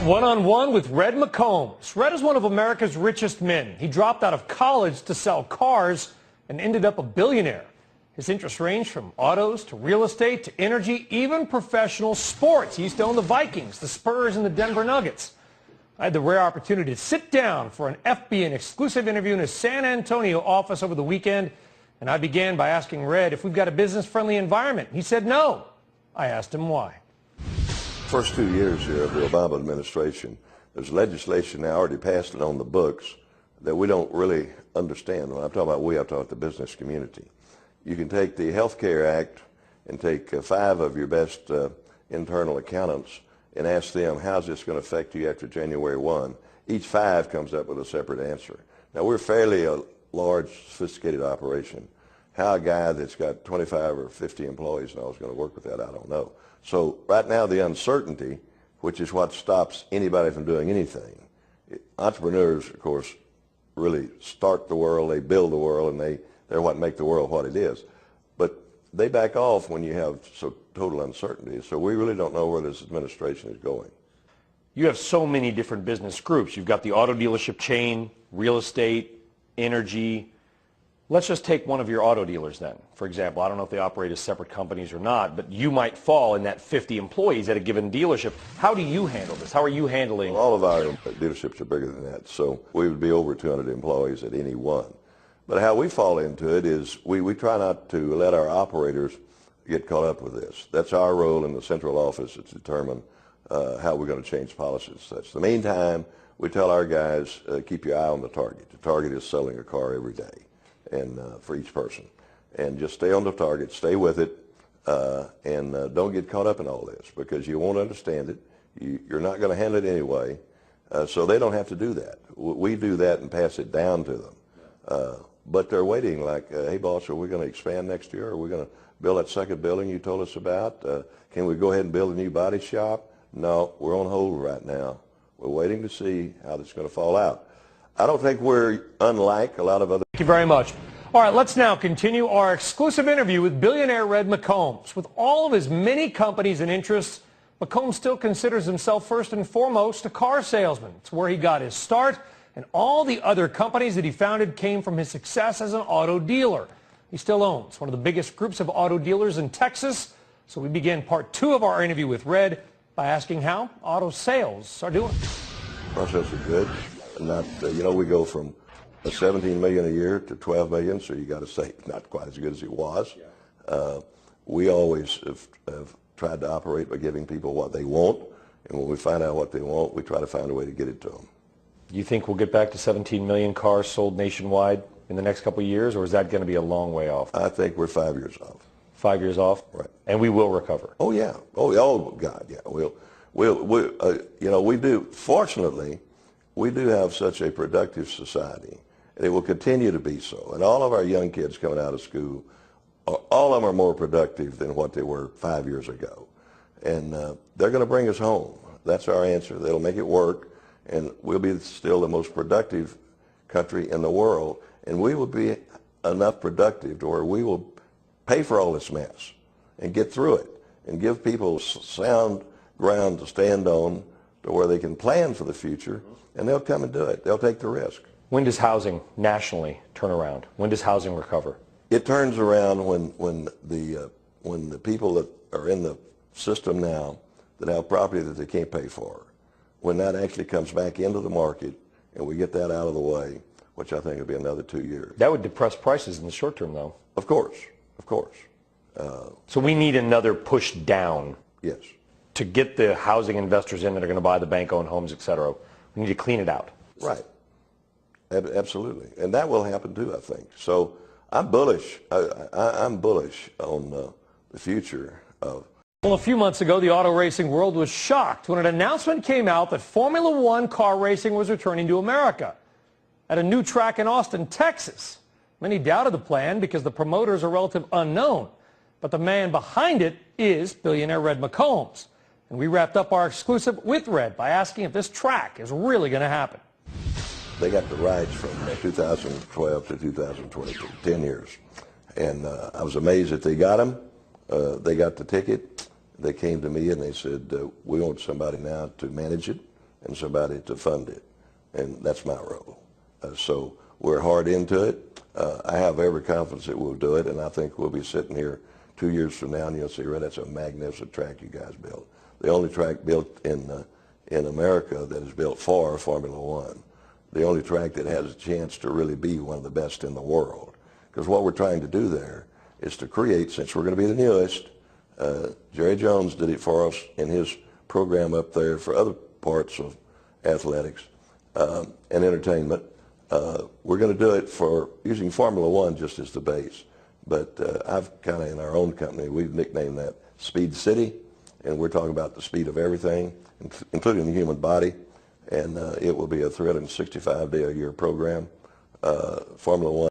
One-on-one with Red McCombs. Red is one of America's richest men. He dropped out of college to sell cars and ended up a billionaire. His interests range from autos to real estate to energy, even professional sports. He used to own the Vikings, the Spurs, and the Denver Nuggets. I had the rare opportunity to sit down for an FBN exclusive interview in his San Antonio office over the weekend, and I began by asking Red if we've got a business-friendly environment. He said no. I asked him why. First 2 years here of the Obama administration, there's legislation now already passed and on the books that we don't really understand. When I'm talking about we, I'm talking about the business community. You can take the Health Care Act and take 5 of your best internal accountants and ask them, how's this going to affect you after January 1? Each 5 comes up with a separate answer. Now, we're fairly a large, sophisticated operation. How a guy that's got 25 or 50 employees now is going to work with that, I don't know. So right now the uncertainty, which is what stops anybody from doing anything. Entrepreneurs, of course, really start the world, they build the world, and they're what make the world what it is. But they back off when you have so total uncertainty. So we really don't know where this administration is going. You have so many different business groups. You've got the auto dealership chain, real estate, energy. Let's just take one of your auto dealers then. For example, I don't know if they operate as separate companies or not, but you might fall in that 50 employees at a given dealership. How do you handle this? How are you handling? Well, all of our dealerships are bigger than that, so we would be over 200 employees at any one. But how we fall into it is we try not to let our operators get caught up with this. That's our role in the central office to determine how we're going to change policies and such. In the meantime, we tell our guys, keep your eye on the target. The target is selling a car every day. And for each person, and just stay on the target, stay with it, and don't get caught up in all this because you won't understand it. You're not going to handle it anyway, so they don't have to do that. We do that and pass it down to them. But they're waiting like, hey boss, are we going to expand next year? Are we going to build that second building you told us about? Can we go ahead and build a new body shop? No, we're on hold right now. We're waiting to see how this is going to fall out. I don't think we're unlike a lot of other. Thank you very much. All right, let's now continue our exclusive interview with billionaire Red McCombs. With all of his many companies and interests, McCombs still considers himself first and foremost a car salesman. It's where he got his start, and all the other companies that he founded came from his success as an auto dealer. He still owns one of the biggest groups of auto dealers in Texas. So we begin part 2 of our interview with Red by asking how auto sales are doing. Process is good. Not, we go from 17 million a year to 12 million, so you got to say not quite as good as it was. We always have tried to operate by giving people what they want, and when we find out what they want, we try to find a way to get it to them. You think we'll get back to 17 million cars sold nationwide in the next couple of years, or is that going to be a long way off? I think we're 5 years off. 5 years off? Right. And we will recover? Oh, yeah. Oh God, yeah. We do. Fortunately, we do have such a productive society, and it will continue to be so. And all of our young kids coming out of school, all of them are more productive than what they were 5 years ago. And they're going to bring us home. That's our answer. They'll make it work, and we'll be still the most productive country in the world. And we will be enough productive to where we will pay for all this mess and get through it and give people sound ground to stand on to where they can plan for the future. And they'll come and do it. They'll take the risk. When does housing nationally turn around? When does housing recover? It turns around when the people that are in the system now that have property that they can't pay for, when that actually comes back into the market and we get that out of the way, which I think will be another 2 years. That would depress prices in the short term, though. Of course. So we need another push down. Yes. To get the housing investors in that are going to buy the bank-owned homes, et cetera. We need to clean it out. Right. Absolutely. And that will happen too, I think. So I'm bullish. I'm bullish on the future of. Well, a few months ago, the auto racing world was shocked when an announcement came out that Formula One car racing was returning to America at a new track in Austin, Texas. Many doubted the plan because the promoters are relative unknown. But the man behind it is billionaire Red McCombs. And we wrapped up our exclusive with Red by asking if this track is really going to happen. They got the rights from 2012 to 2022, 10 years. And I was amazed that they got them. They got the ticket. They came to me and they said, we want somebody now to manage it and somebody to fund it, and that's my role. So we're hard into it. I have every confidence that we'll do it, and I think we'll be sitting here 2 years from now, and you'll see, right, that's a magnificent track you guys built. The only track built in America that is built for Formula One. The only track that has a chance to really be one of the best in the world. Because what we're trying to do there is to create, since we're going to be the newest, Jerry Jones did it for us in his program up there for other parts of athletics and entertainment. We're going to do it for using Formula One just as the base. But I've kind of, in our own company, we've nicknamed that Speed City, and we're talking about the speed of everything, including the human body. And it will be a 365-day-a-year program. Formula One